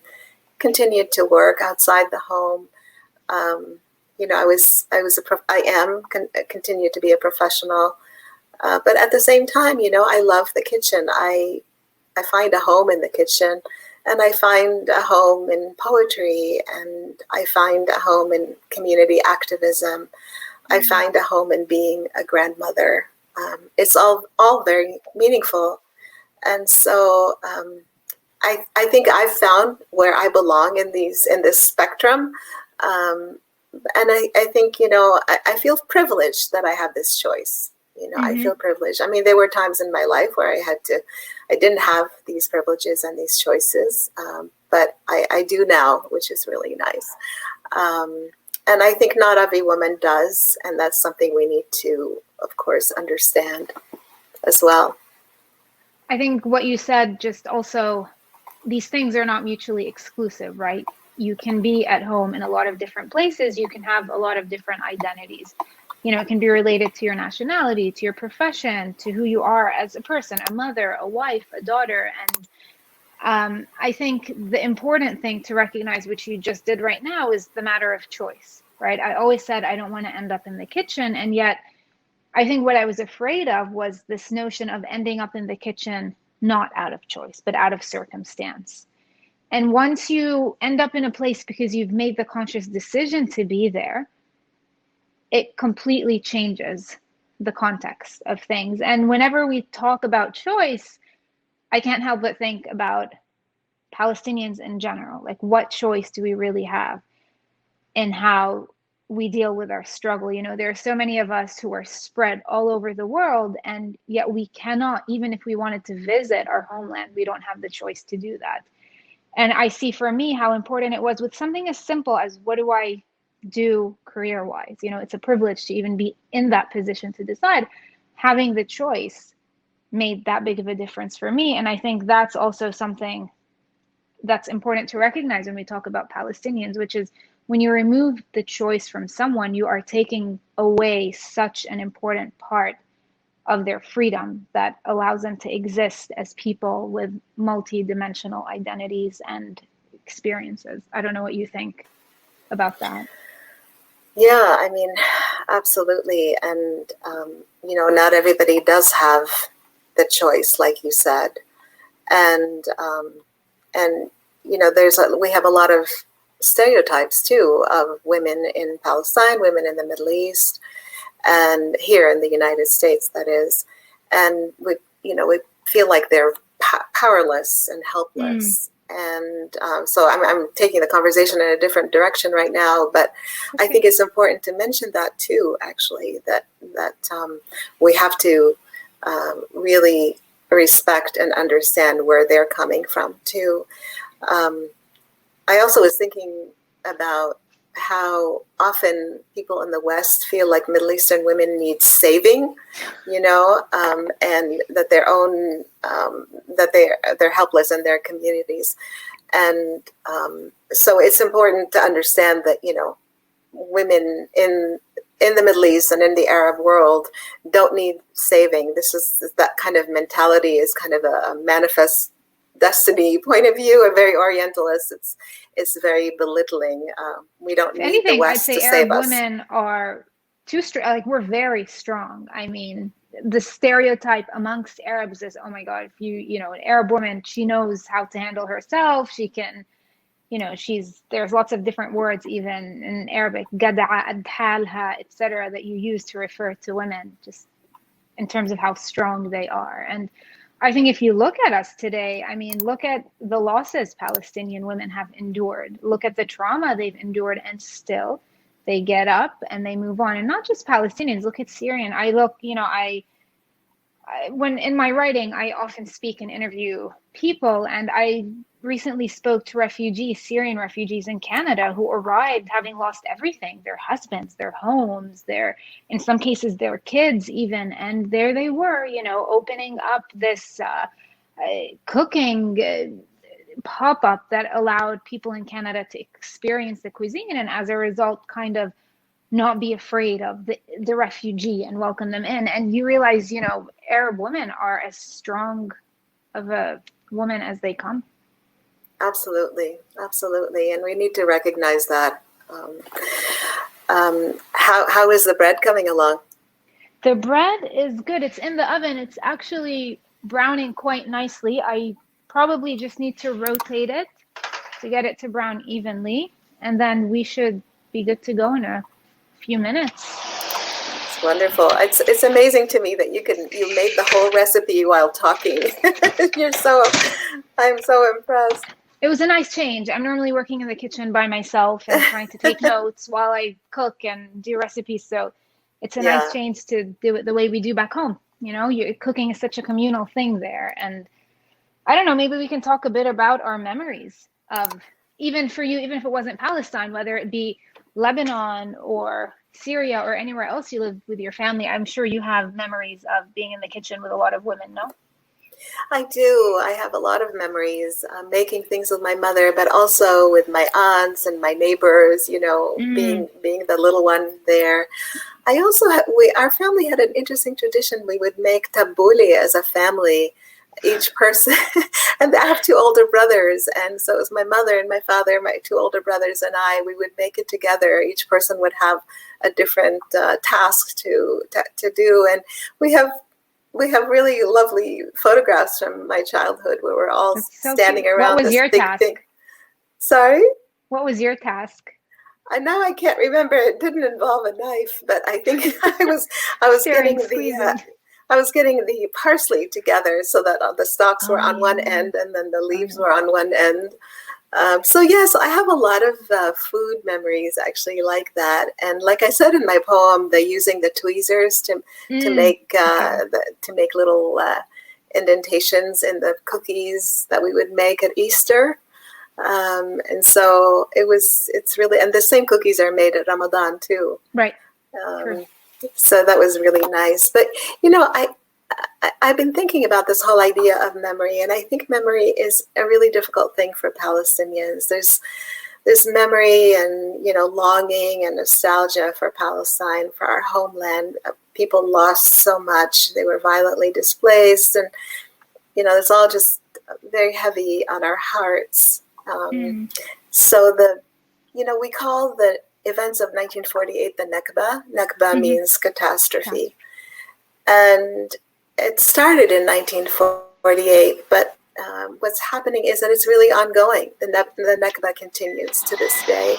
continued to work outside the home. Continue to be a professional, but at the same time, I love the kitchen. I find a home in the kitchen, and I find a home in poetry, and I find a home in community activism. I find a home in being a grandmother. It's all very meaningful. And so I think I've found where I belong in this spectrum. And I think, I feel privileged that I have this choice. I feel privileged. I mean, there were times in my life where I didn't have these privileges and these choices, but I do now, which is really nice. And I think not every woman does, and that's something we need to, of course, understand as well. I think what you said, just also, these things are not mutually exclusive, right? You can be at home in a lot of different places. You can have a lot of different identities. It can be related to your nationality, to your profession, to who you are as a person, a mother, a wife, a daughter. And I think the important thing to recognize, which you just did right now, is the matter of choice, right? I always said I don't want to end up in the kitchen. And yet I think what I was afraid of was this notion of ending up in the kitchen, not out of choice, but out of circumstance. And once you end up in a place because you've made the conscious decision to be there, it completely changes the context of things. And whenever we talk about choice, I can't help but think about Palestinians in general. Like, what choice do we really have in how we deal with our struggle? There are so many of us who are spread all over the world, and yet we cannot, even if we wanted to visit our homeland, we don't have the choice to do that. And I see for me how important it was with something as simple as, what do I do career-wise? It's a privilege to even be in that position to decide. Having the choice made that big of a difference for me. And I think that's also something that's important to recognize when we talk about Palestinians, which is when you remove the choice from someone, you are taking away such an important part of their freedom that allows them to exist as people with multi-dimensional identities and experiences. I don't know what you think about that. Yeah, I mean, absolutely. And, not everybody does have the choice, like you said. And we have a lot of stereotypes too of women in Palestine, women in the Middle East, and here in the United States, that is. And we feel like they're powerless and helpless. And so I'm taking the conversation in a different direction right now, but I think it's important to mention that too, actually, that we have to really respect and understand where they're coming from too. I also was thinking about how often people in the West feel like Middle Eastern women need saving, and that they're helpless in their communities. And so it's important to understand that, women in the Middle East and in the Arab world don't need saving. That kind of mentality is kind of a manifest destiny point of view, a very Orientalist. It's very belittling. We don't need the West to save us. I'd say Arab women are too strong. Like, we're very strong. I mean, the stereotype amongst Arabs is, oh my God, if an Arab woman, she knows how to handle herself. She can, there's lots of different words, even in Arabic, gad'a, adhalha, etc., that you use to refer to women, just in terms of how strong they are. And I think if you look at us today, I mean, look at the losses Palestinian women have endured. Look at the trauma they've endured, and still they get up and they move on. And not just Palestinians. Look at Syrian. When in my writing, I often speak and interview people, and I recently spoke to Syrian refugees in Canada who arrived having lost everything, their husbands, their homes, in some cases, their kids even. And there they were, opening up this cooking pop-up that allowed people in Canada to experience the cuisine, and as a result, kind of not be afraid of the refugee and welcome them in. And you realize, Arab women are as strong of a woman as they come. Absolutely. And we need to recognize that. How is the bread coming along? The bread is good. It's in the oven. It's actually browning quite nicely. I probably just need to rotate it to get it to brown evenly, and then we should be good to go in a few minutes. Wonderful. It's amazing to me that you made the whole recipe while talking. I'm so impressed. It was a nice change. I'm normally working in the kitchen by myself and trying to take notes while I cook and do recipes. So it's a nice change to do it the way we do back home. You know, cooking is such a communal thing there. And I don't know, maybe we can talk a bit about our memories of, even for you, even if it wasn't Palestine, whether it be Lebanon or Syria or anywhere else you lived with your family. I'm sure you have memories of being in the kitchen with a lot of women, no? I do. I have a lot of memories making things with my mother, but also with my aunts and my neighbors, you know, being the little one there. I also our family had an interesting tradition. We would make tabbouleh as a family, each person. And I have two older brothers. And so it was my mother and my father, my two older brothers and I, we would make it together. Each person would have a different task to do. And we have really lovely photographs from my childhood where we're all standing around. What was your task? Sorry? What was your task? Now I can't remember. It didn't involve a knife, but I think I was getting the parsley together so that the stalks were on one end and then the leaves were on one end. So yes, I have a lot of food memories actually like that. And like I said in my poem, they're using the tweezers to make little indentations in the cookies that we would make at Easter. And so it's really, and the same cookies are made at Ramadan too. Right. So that was really nice. But, you know, I've been thinking about this whole idea of memory, and I think memory is a really difficult thing for Palestinians. There's memory and, you know, longing and nostalgia for Palestine, for our homeland. People lost so much. They were violently displaced, and, you know, it's all just very heavy on our hearts. So we call the events of 1948 the Nakba. Nakba means catastrophe. And it started in 1948, but what's happening is that it's really ongoing. The Nakba continues to this day.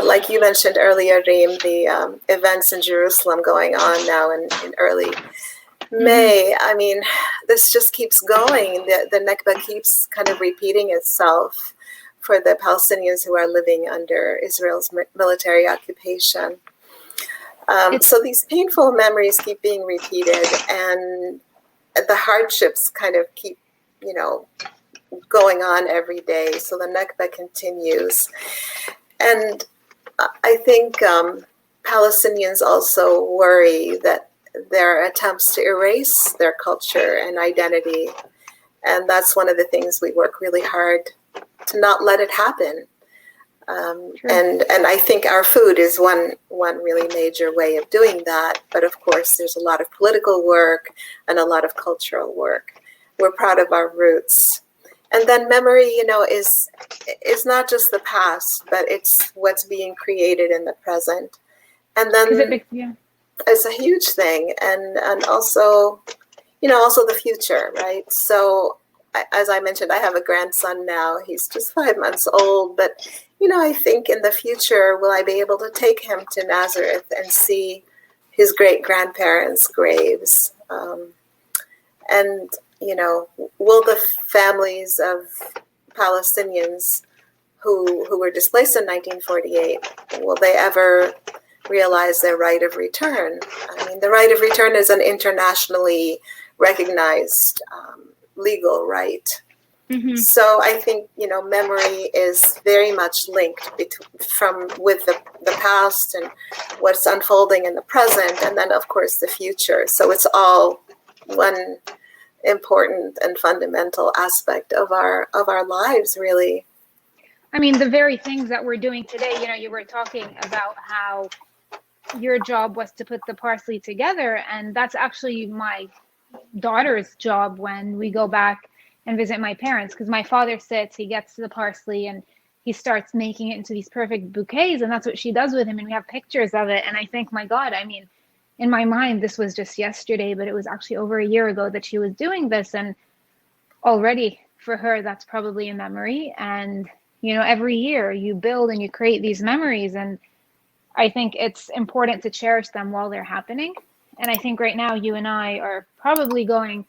Like you mentioned earlier, Reem, the events in Jerusalem going on now in early May. I mean, this just keeps going. The Nakba keeps kind of repeating itself for the Palestinians who are living under Israel's military occupation. So these painful memories keep being repeated, and the hardships kind of keep, you know, going on every day. So the Nakba continues. And I think Palestinians also worry that there are attempts to erase their culture and identity. And that's one of the things we work really hard to not let it happen. And I think our food is one really major way of doing that. But of course, there's a lot of political work and a lot of cultural work. We're proud of our roots. And then memory, you know, is not just the past, but it's what's being created in the present. And then it's a huge thing. And also, you know, also the future, right? So as I mentioned, I have a grandson now. He's just 5 months old, but you know, I think in the future, will I be able to take him to Nazareth and see his great-grandparents' graves? And, you know, will the families of Palestinians who were displaced in 1948, will they ever realize their right of return? I mean, the right of return is an internationally recognized legal right. So I think, you know, memory is very much linked with the past and what's unfolding in the present, and then of course the future. So it's all one important and fundamental aspect of our lives, really. I mean, the very things that we're doing today, you know, you were talking about how your job was to put the parsley together, and that's actually my daughter's job when we go back and visit my parents, because my father sits, he gets the parsley and he starts making it into these perfect bouquets, and that's what she does with him, and we have pictures of it. And I think, my God, I mean, in my mind, this was just yesterday, but it was actually over a year ago that she was doing this, and already for her, that's probably a memory. And, you know, every year you build and you create these memories, and I think it's important to cherish them while they're happening. And I think right now you and I are probably going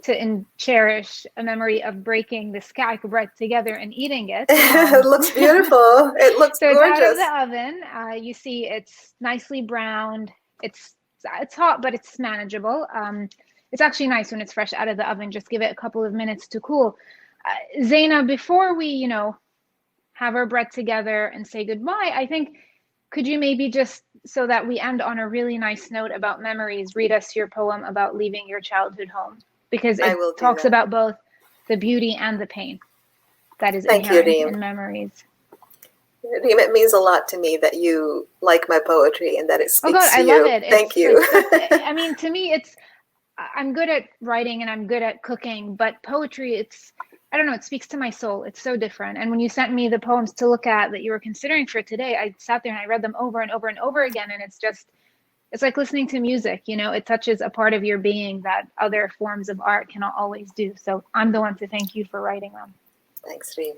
to cherish a memory of breaking this ka'ak bread together and eating it. It looks beautiful. It looks so gorgeous. It's out of the oven. You see it's nicely browned. It's hot, but it's manageable. It's actually nice when it's fresh out of the oven. Just give it a couple of minutes to cool. Zaina, before we, have our bread together and say goodbye, I think, could you maybe just, so that we end on a really nice note about memories, read us your poem about leaving your childhood home? Because it talks about both the beauty and the pain that is inherent in memories. Reem, it means a lot to me that you like my poetry and that it speaks to you. I love it. Thank you. I mean, to me, I'm good at writing and I'm good at cooking, but poetry, I don't know, it speaks to my soul. It's so different. And when you sent me the poems to look at that you were considering for today, I sat there and I read them over and over and over again. And it's like listening to music, it touches a part of your being that other forms of art cannot always do. So I'm the one to thank you for writing them. Thanks, Reem.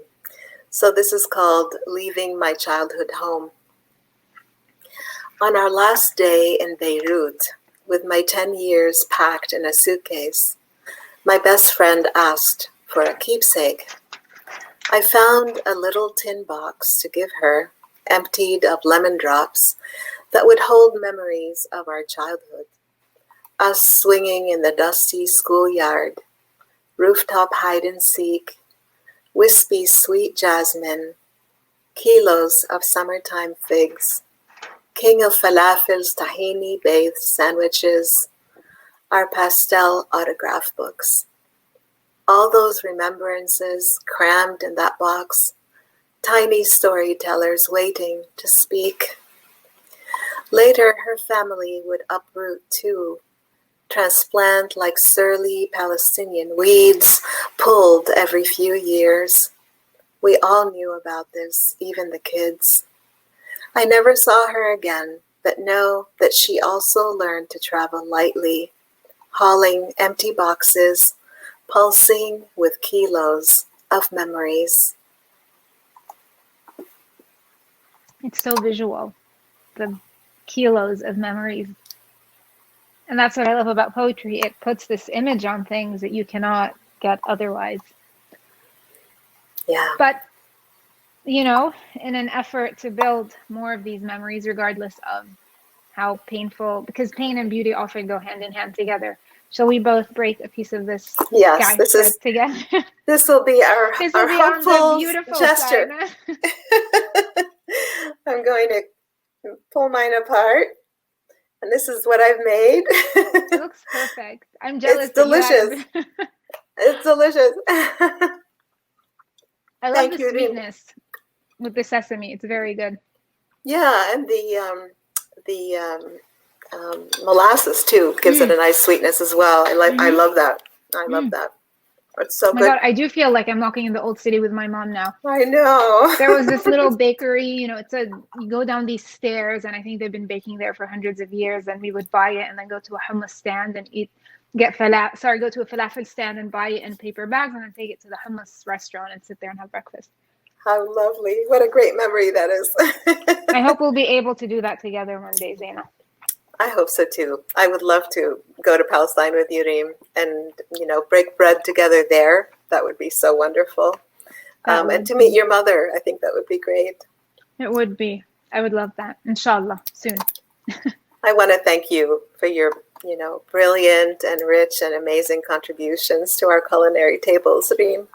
So this is called Leaving My Childhood Home. On our last day in Beirut, with my 10 years packed in a suitcase, my best friend asked for a keepsake. I found a little tin box to give her, emptied of lemon drops, that would hold memories of our childhood. Us swinging in the dusty schoolyard, rooftop hide and seek, wispy sweet jasmine, kilos of summertime figs, king of falafels, tahini-bathed sandwiches, our pastel autograph books. All those remembrances crammed in that box, tiny storytellers waiting to speak. Later, her family would uproot too, transplant like surly Palestinian weeds pulled every few years. We all knew about this, even the kids. I never saw her again, but know that she also learned to travel lightly, hauling empty boxes, pulsing with kilos of memories. It's so visual, the kilos of memories. And that's what I love about poetry. It puts this image on things that you cannot get otherwise. Yeah. But, in an effort to build more of these memories, regardless of how painful, because pain and beauty often go hand in hand together. Shall we both break a piece of this? Yes, this is together. This will be our hopeful gesture. I'm going to pull mine apart, and this is what I've made. It looks perfect. I'm jealous. It's delicious. It's delicious. I love the sweetness with the sesame. It's very good. Yeah, and the molasses too gives it a nice sweetness as well. I love that. I love that. It's so good. God, I do feel like I'm walking in the old city with my mom now. I know. There was this little bakery, you go down these stairs, and I think they've been baking there for hundreds of years, and we would buy it and then go to a hummus stand and go to a falafel stand and buy it in paper bags and then take it to the hummus restaurant and sit there and have breakfast. How lovely. What a great memory that is. I hope we'll be able to do that together one day, Zaina. I hope so too. I would love to go to Palestine with you, Reem, and break bread together there. That would be so wonderful. And to meet your mother, I think that would be great. It would be. I would love that. Inshallah, soon. I want to thank you for your, brilliant and rich and amazing contributions to our culinary tables, Reem.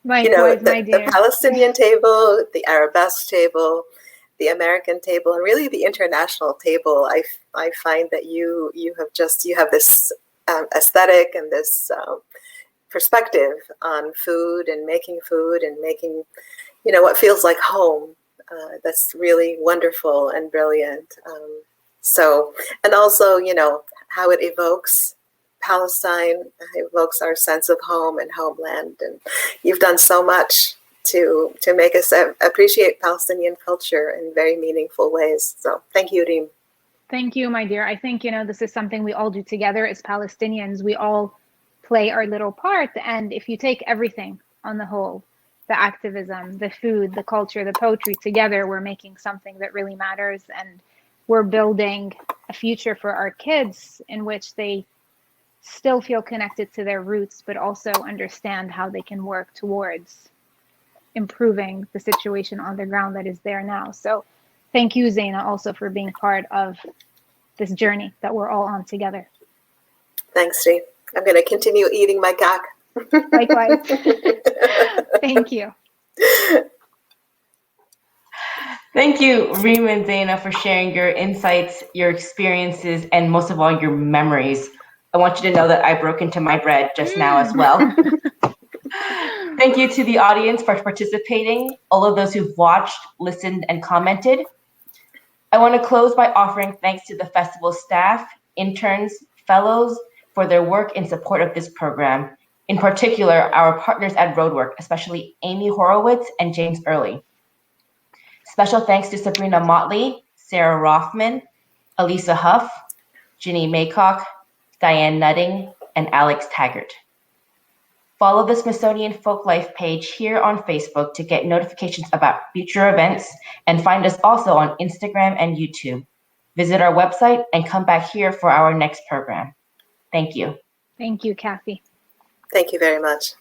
Likewise, my dear. The Palestinian table, the Arabesque table, the American table, and really the international table. I find that you have this aesthetic and this perspective on food and making what feels like home. That's really wonderful and brilliant. And also, how it evokes Palestine, evokes our sense of home and homeland. And you've done so much to make us appreciate Palestinian culture in very meaningful ways. So thank you, Reem. Thank you, my dear. I think, this is something we all do together as Palestinians. We all play our little part. And if you take everything on the whole, the activism, the food, the culture, the poetry together, we're making something that really matters. And we're building a future for our kids in which they still feel connected to their roots, but also understand how they can work towards improving the situation on the ground that is there now. So thank you, Zaina, also for being part of this journey that we're all on together. Thanks, Sri. I'm going to continue eating my kak. Likewise. Thank you. Thank you, Reem and Zaina, for sharing your insights, your experiences, and most of all, your memories. I want you to know that I broke into my bread just now as well. Thank you to the audience for participating, all of those who've watched, listened, and commented. I want to close by offering thanks to the festival staff, interns, fellows for their work in support of this program. In particular, our partners at Roadwork, especially Amy Horowitz and James Early. Special thanks to Sabrina Motley, Sarah Rothman, Elisa Huff, Ginny Maycock, Diane Nutting, and Alex Taggart. Follow the Smithsonian Folklife page here on Facebook to get notifications about future events, and find us also on Instagram and YouTube. Visit our website and come back here for our next program. Thank you. Thank you, Kathy. Thank you very much.